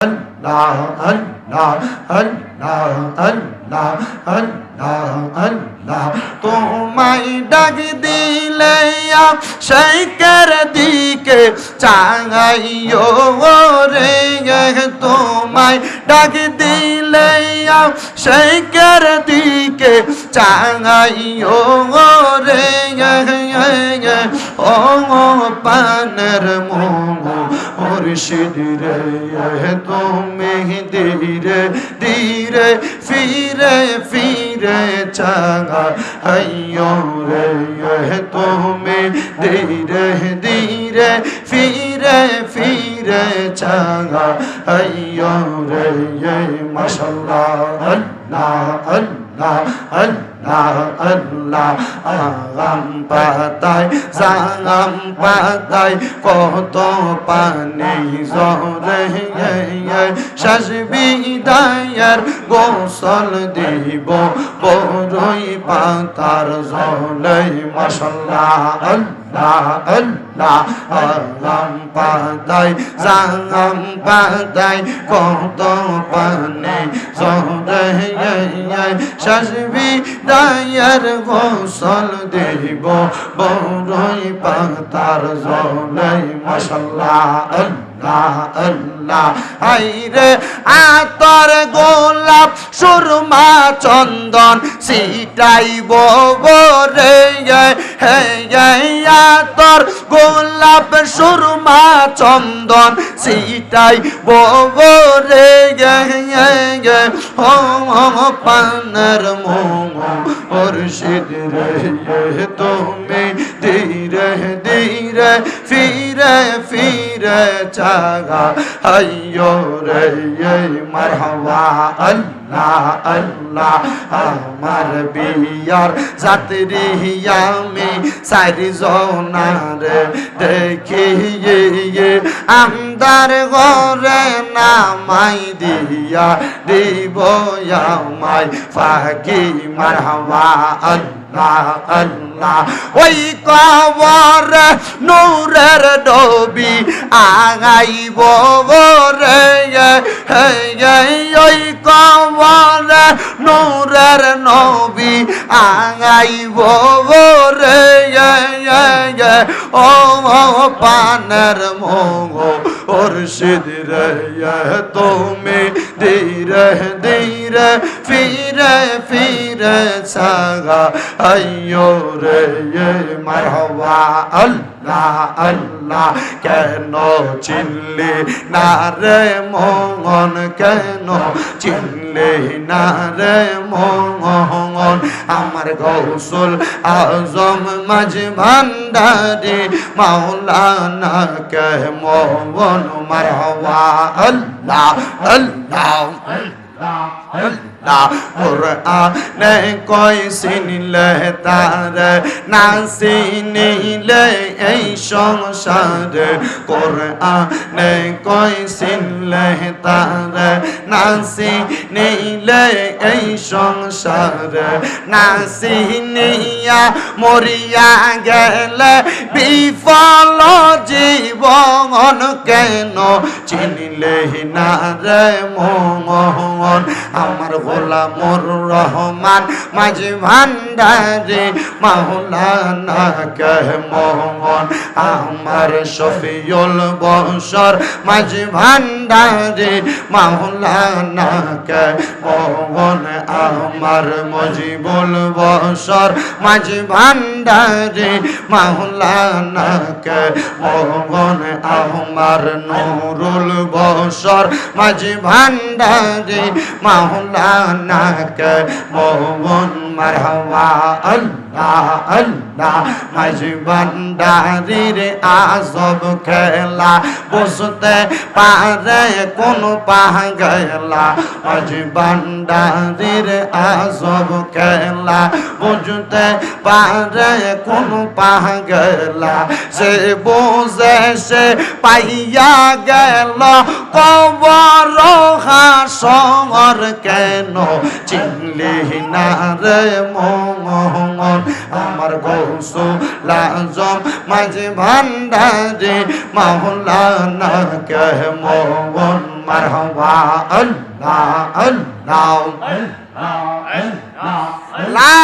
আল্লাহ আল্লাহ আল্লাহ আল্লাহ আল্লাহ আল্লাহ তোমায় ডাক দিলে শেখের দিকে চাইও রে তোমায় ডাক দিলে শেখের দিকে চাইও রে ও পানের মুর্শিদ রে তুমি ধীরে ধীরে ফিরে ফিরে চাইও রে তুমি ধীরে ধীরে ফিরে ফিরে চাইও রে মাশাআল্লাহ আল্লাহ আল্লাহ আল্লাহ আল্লাহ আগাম পাতায় সাগাম পাতায় কত পানি জরে শ্বাস বিদায়ের গোসল দিব বড়ই পাতার জলে মাশাআল্লাহ আল্লাহ আল্লাহ আগাম পাতায় সাগাম পাতায় কত পানি জরে শ্বাস বিদায়ের গোসল দিব বড়ই পাতার জলে মাশাআল্লাহ আল্লাহ আল্লাহ আইরে আতর গোলাপ সুরমা চন্দন সিটাইব রে হে আতর গোলাপ সুরমা চন্দন সিটাইব রে ও পানের মুর্শিদ রে তুমি ধীরে ধীরে ফিরে ফিরে চাগা আইয়ো রে মারহাবা আল্লাহ আল্লাহ আমার বিয়ার যাত্রী আমি সারি জনার দেখিয়ে আমদার ঘরে নামাই দিয়া দিব আমায় ফাঁকি মারহাবা আল্লাহ আল্লাহ ওই কবর নূরের ডবি আগাইব রে ওই কবর নূরের নবী আগাইব রে ও পানের মুর্শিদ রে তুমি ধীরে ধীরে ফিরে ফিরে সাগা আইয়ো রে মারহাবা আল্লাহ আল্লাহ কেন চিনলি না রে মন কেন চিনলি না রে মন আমার গৌসুল আজম মাঝ ভান্ডারি মাওলানা কে মন মারহাবা আল্লাহ আল্লাহ আল্লাহ কুরআনে কই চিনিলে তার না চিনিলে এই সংসারে কুরআনে কই চিনিলে তার না চিনিলে এই সংসারে না চিনিয়া মরিয়া গেলে বিফল জীবন কেন চিনিলে না রে মন আমার গোলামুর রহমান মাঝি ভান্ডারি মাওলানা কে মন আমার শফিউল বশর মাঝি ভান্ডারি মাওলানা কে মন আমার মুজিবুল বশর মাঝি ভান্ডারি মাওলানা কে মন আমার নুরুল বশর মাঝি ভান্ডারি মাওলানা কে মন মারহাবা আল্লাহ আল্লাহ মাঝি ভান্ডারির আজব খেলা বুঝতে পারে কোন পাগলা মাঝি ভান্ডারির আজব খেলা বুঝতে পারে কোন পাগলা সে বুঝে সে পাইয়া গেল কবর হাসর কেন চিনলি না রে মন আমার গৌসুল আজম মাঝি ভান্ডারি মাওলানা কে মন মারহাবা আল্লাহ আল্লাহ লা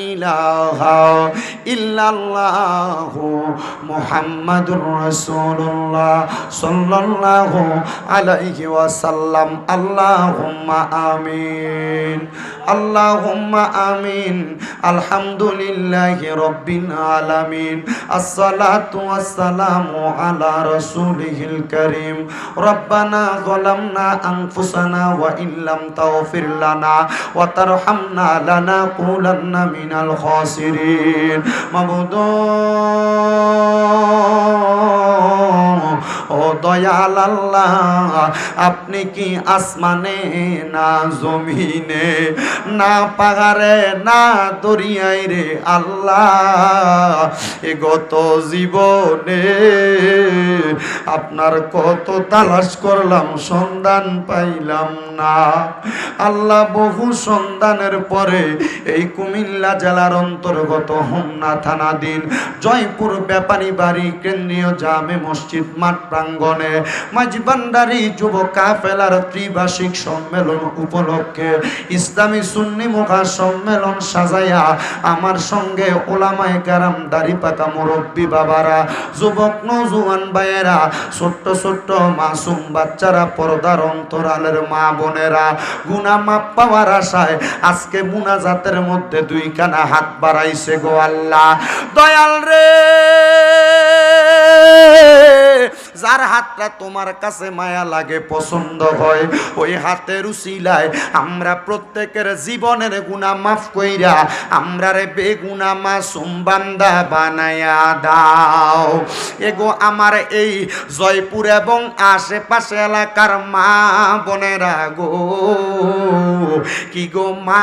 ইলাহা ইল্লাল্লাহু মুহাম্মাদুর রাসূলুল্লাহ সাল্লাল্লাহু আলাইহি ওয়াসাল্লাম আল্লাহুম্মা আমিন আল্লাহুম্মা আমিন আলহামদুলিল্লাহি রাব্বিল আলামিন আসসালাতু ওয়াসসালামু আলা রাসূলিহিল কারীম রব্বানা যালামনা আনফুসানা ওয়া ইল্লাম তাগফির লানা ওয়া তারহামনা লানাকুলান্না মিনাল খাসিরিন মাবুদ ও দয়াল আল্লাহ আপনি কি আসমানে না জমিনে না পাহাড়ে না দরিয়ায় রে আল্লাহ এ গত জীবনে আপনার কত তালাশ করলাম সন্ধান পাইলাম না আল্লাহ বহু সন্ধানের পরে এই কুমিল্লা জেলার অন্তর্গত হোমনা থানাধীন জয়পুর ব্যাপারী বাড়ি কেন্দ্রীয় জামে মসজিদ মাঠ প্রাঙ্গণে মাঝবান্ডারি যুব কাফেলার ত্রিবার্ষিক সম্মেলন উপলক্ষে ইসলামী সুন্নি মুখা সম্মেলন সাজাইয়া আমার সঙ্গে ওলামায়ে কেরাম দাড়ি পাকা মুরব্বী বাবারা যুবক নওজোয়ান ভাইয়েরা ছোট্ট ছোট্ট মাসুম বাচ্চারা পর্দার অন্তরালের মা বোনেরা গুনাহ মাপ পাওয়ার আশায় আজকে মুনাজাতের মধ্যে দুইখানা হাত বাড়াইছে গো আল্লাহ দয়াল রে যার হাতটা তোমার কাছে মায়া লাগে পছন্দ হয় ওই হাতের উসিলায় আমরা প্রত্যেকের জীবনের গুনাহ মাফ কইরা আমরা রে বেগুনাহ মাসুম বান্দা বানায়া দাও এগো আমার এই জয়পুর এবং আশেপাশে এলাকার মা বোনেরা গো কি গো মা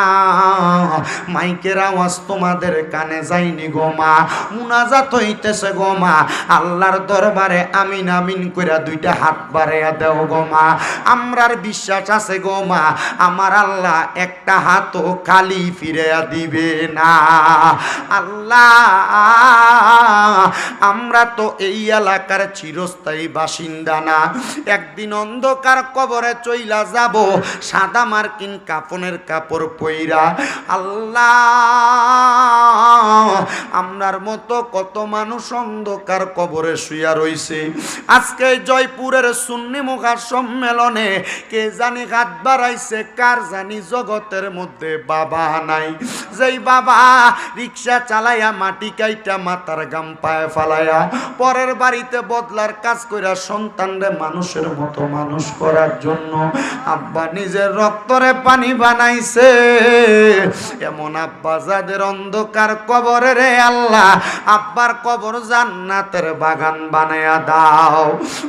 মাইকের আওয়াজ তোমাদের কানে যায়নি গো মা মুনাজাত হইতেছে গো মা আল্লাহর দরবারে আমিন আমিন কইরা দুইটা হাত বাড়াইয়া দাও গো মা আমরার বিশ্বাস আছে গো মা আমার আল্লাহ একটা হাতও খালি ফিরাইয়া দিবে না আল্লাহ আমরা তো এই এলাকার চিরস্থায়ী বাসিন্দা না একদিন অন্ধকার কবরে চইলা যাব সাদা মার্কিন কাফনের কাপড় পইরা আল্লাহ আমরার মতো কত মানুষ অন্ধকার কবরে শুইয়া রইছে আজকে জয়পুরের সুন্নি মুখা সম্মেলনে কে জানি হাত বাড়াইছে কার জানি জগতের মধ্যে বাবা নাই যেই বাবা রিক্সা চালাইয়া মাটি কাইটা মাথার গাম পায়ে ফালাইয়া পরের বাড়িতে বদলার কাজ কইরা সন্তানরে মানুষের মতো মানুষ করার জন্য আব্বা নিজের রক্তরে পানি বানাইছে এমন আব্বা যাদের অন্ধকার কবরে রে আল্লাহ আব্বার কবর জান্নাতের বাগান বানায়া দাও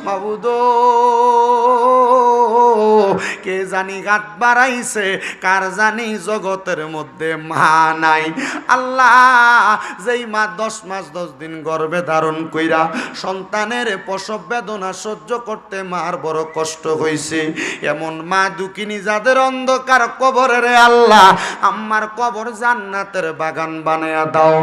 মাবুদ কে জানি হাত বাড়াইছে কার জানি জগতের মধ্যে মা নাই আল্লাহ যেই মা 10 মাস 10 দিন গর্ভে ধারণ কইরা সন্তানের প্রসব বেদনা সহ্য করতে মার বড় কষ্ট হইছে এমন মা দুঃখিনী যাদের অন্ধকার কবরে রে আল্লাহ আম্মার কবর জান্নাতের বাগান বানায়া দাও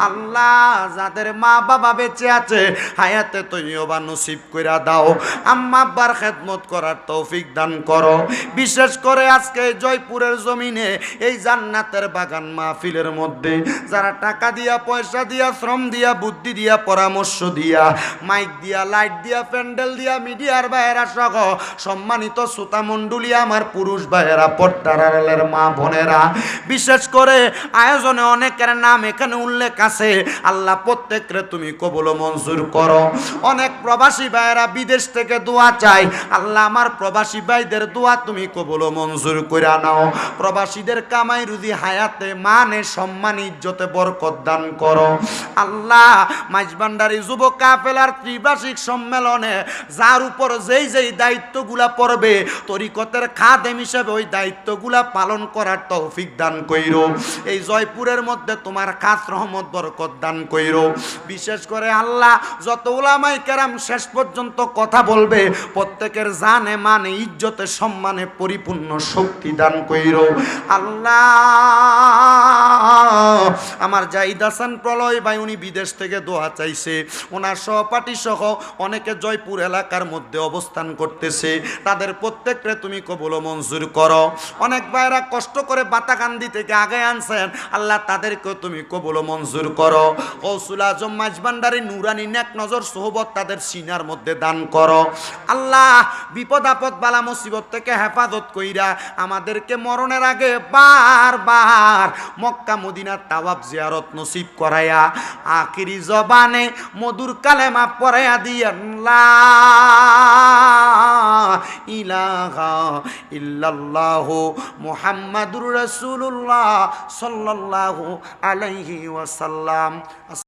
আল্লাহ যাদের মা বাবা বেঁচে আছে হায়াতে তৈয়বা নসিব কইরা দাও আম্মা আব্বার খেদমত করার তৌফিক দান করো বিশেষ করে আজকে জয়পুরের জমিনে এই জান্নাতের বাগান মাহফিলের মধ্যে যারা টাকা দিয়া পয়সা দিয়া শ্রম দিয়া বুদ্ধি দিয়া পরামর্শ দিয়া মাইক দিয়া লাইট দিয়া প্যান্ডেল দিয়া মিডিয়ার ভাইয়েরা সহ সম্মানিত শ্রোতা মণ্ডলী আমার পুরুষ ভাইয়েরা পর্দার আড়ালের মা বোনেরা বিশেষ করে আয়োজনে অনেকের নাম এখানে উল্লেখ আছে আল্লাহ প্রত্যেকরে তুমি কবুল মঞ্জুর করো অনেক প্রবাসী ভাইয়েরা বিদেশ থেকে দোয়া চায় আল্লাহ আমার প্রবাসী ভাইদের দোয়া তুমি কবুল মঞ্জুর কইরা নাও প্রবাসীদের কামাই রুজি হায়াতে মানে সম্মান ইজ্জতে বরকত দান করো আল্লাহ মাঝবান্ডারি যুব কাফেলার ত্রিবার্ষিক সম্মেলনে যার উপর যেই যেই দায়িত্বগুলা পড়বে তরিকতের খাদেম হিসেবে ওই দায়িত্বগুলা পালন করার তৌফিক দান কইরো এই জয়পুরের মধ্যে তোমার খাস রহমত বরকত দান কইরো বিশেষ করে আল্লাহ যত উলামায়ে কেরাম শেষ পর্যন্ত কথা বলবে প্রত্যেকের জানে মানে ইজ্জতে সম্মানে পরিপূর্ণ শক্তি দান কইরো আল্লাহ। আমার জাহিদ হাসান প্রলয় ভাই উনি বিদেশ থেকে দোয়া চাইছে, ওনার সহপাঠী সহ অনেকে জয়পুর এলাকার মধ্যে অবস্থান করতেছে, তাদের প্রত্যেককে তুমি কবুল ও মঞ্জুর করো। অনেক ভাইরা কষ্ট করে বাতাকান্দি থেকে আগে আনছেন, আল্লাহ তাদেরকেও তুমি কবুল ও মঞ্জুর করো। গৌসুল আজম মাঝভান্ডারী নুরানি নেক নজর সোহবত তাদের সিনার মধ্যে দান করো আল্লাহ। বিপদ আপদ বালা মুসিবত থেকে হেফাজত কইরা আমাদেরকে মরণের আগে বারবার মক্কা মদিনার তাওয়াব জিয়ারত নসিব করায়া আখিরি জবানে মধুর কালেমা পড়ায়া দিয়েন লা ইলাহা ইল্লাল্লাহু মুহাম্মাদুর রাসূলুল্লাহ সাল্লাল্লাহু আলাইহি ওয়াসাল্লাম।